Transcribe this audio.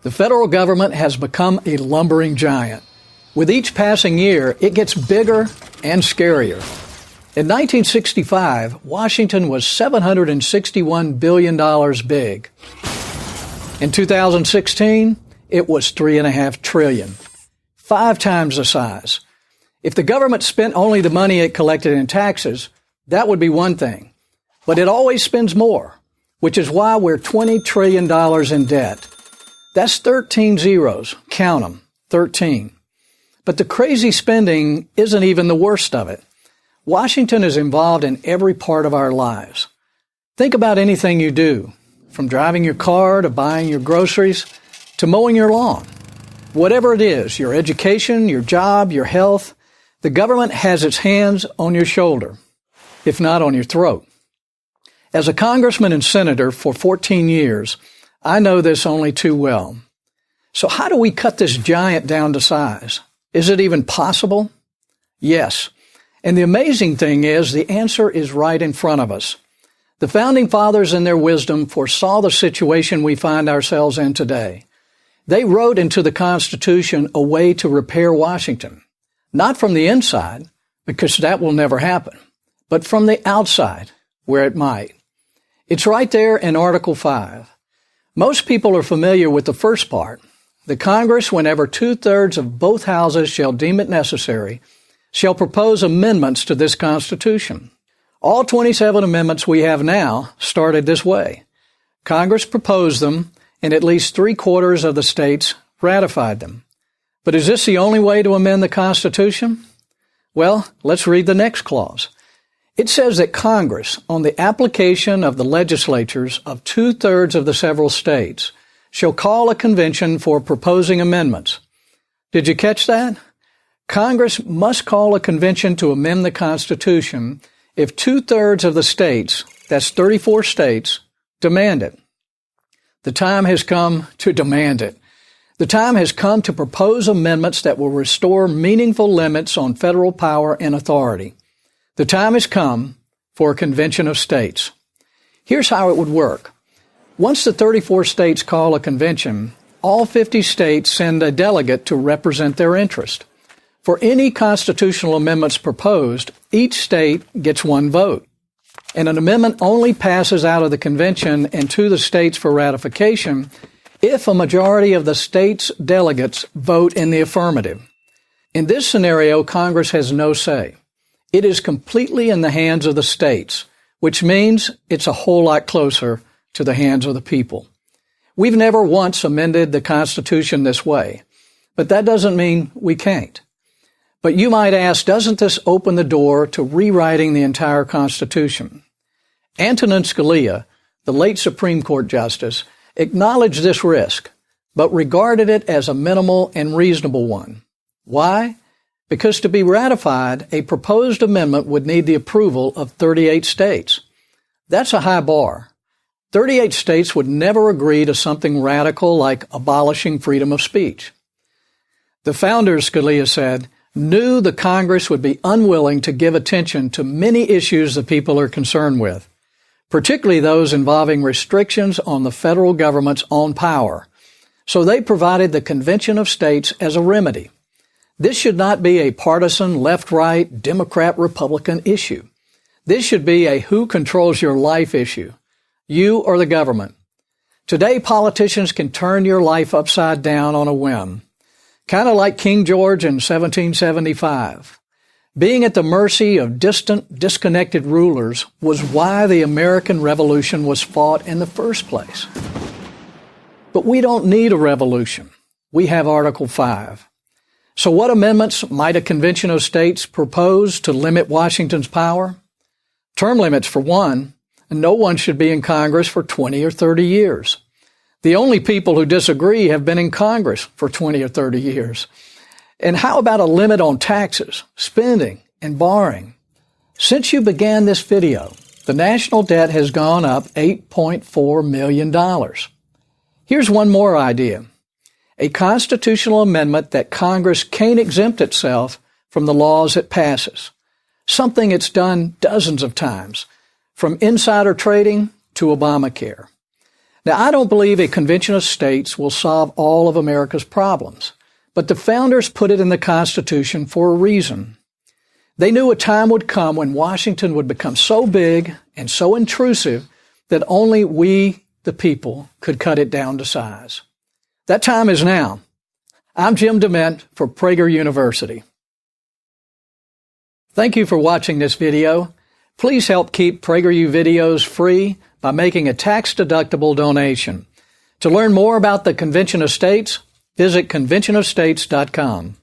The federal government has become a lumbering giant. With each passing year, it gets bigger and scarier. In 1965, Washington was $761 billion big. In 2016, it was $3.5 trillion, 5 times the size. If the government spent only the money it collected in taxes, that would be one thing. But it always spends more, which is why we're $20 trillion in debt. That's 13 zeros. Count them. 13. But the crazy spending isn't even the worst of it. Washington is involved in every part of our lives. Think about anything you do, from driving your car to buying your groceries to mowing your lawn. Whatever it is, your education, your job, your health, the government has its hands on your shoulder, if not on your throat. As a congressman and senator for 14 years, I know this only too well. So how do we cut this giant down to size? Is it even possible? Yes. And the amazing thing is the answer is right in front of us. The Founding Fathers in their wisdom foresaw the situation we find ourselves in today. They wrote into the Constitution a way to repair Washington, not from the inside, because that will never happen, but from the outside, where it might. It's right there in Article 5. Most people are familiar with the first part. The Congress, whenever 2/3 of both houses shall deem it necessary, shall propose amendments to this Constitution. All 27 amendments we have now started this way. Congress proposed them, and at least 3/4 of the states ratified them. But is this the only way to amend the Constitution? Well, let's read the next clause. It says that Congress, on the application of the legislatures of 2/3 of the several states, shall call a convention for proposing amendments. Did you catch that? Congress must call a convention to amend the Constitution if 2/3 of the states, that's 34 states, demand it. The time has come to demand it. The time has come to propose amendments that will restore meaningful limits on federal power and authority. The time has come for a convention of states. Here's how it would work. Once the 34 states call a convention, all 50 states send a delegate to represent their interest. For any constitutional amendments proposed, each state gets one vote. And an amendment only passes out of the convention and to the states for ratification if a majority of the state's delegates vote in the affirmative. In this scenario, Congress has no say. It is completely in the hands of the states, which means it's a whole lot closer to the hands of the people. We've never once amended the Constitution this way, but that doesn't mean we can't. But you might ask, doesn't this open the door to rewriting the entire Constitution? Antonin Scalia, the late Supreme Court Justice, acknowledged this risk, but regarded it as a minimal and reasonable one. Why? Because to be ratified, a proposed amendment would need the approval of 38 states. That's a high bar. 38 states would never agree to something radical like abolishing freedom of speech. The founders, Scalia said, knew the Congress would be unwilling to give attention to many issues the people are concerned with, particularly those involving restrictions on the federal government's own power. So they provided the Convention of States as a remedy. This should not be a partisan left-right, Democrat-Republican issue. This should be a who controls your life issue, you or the government. Today, politicians can turn your life upside down on a whim, kind of like King George in 1775. Being at the mercy of distant, disconnected rulers was why the American Revolution was fought in the first place. But we don't need a revolution. We have Article 5. So what amendments might a convention of states propose to limit Washington's power? Term limits, for one, and no one should be in Congress for 20 or 30 years. The only people who disagree have been in Congress for 20 or 30 years. And how about a limit on taxes, spending, and borrowing? Since you began this video, the national debt has gone up $8.4 million. Here's one more idea. A constitutional amendment that Congress can't exempt itself from the laws it passes. Something it's done dozens of times, from insider trading to Obamacare. Now, I don't believe a convention of states will solve all of America's problems, but the founders put it in the Constitution for a reason. They knew a time would come when Washington would become so big and so intrusive that only we, the people, could cut it down to size. That time is now. I'm Jim DeMint for Prager University. Thank you for watching this video. Please help keep PragerU videos free by making a tax-deductible donation. To learn more about the Convention of States, visit conventionofstates.com.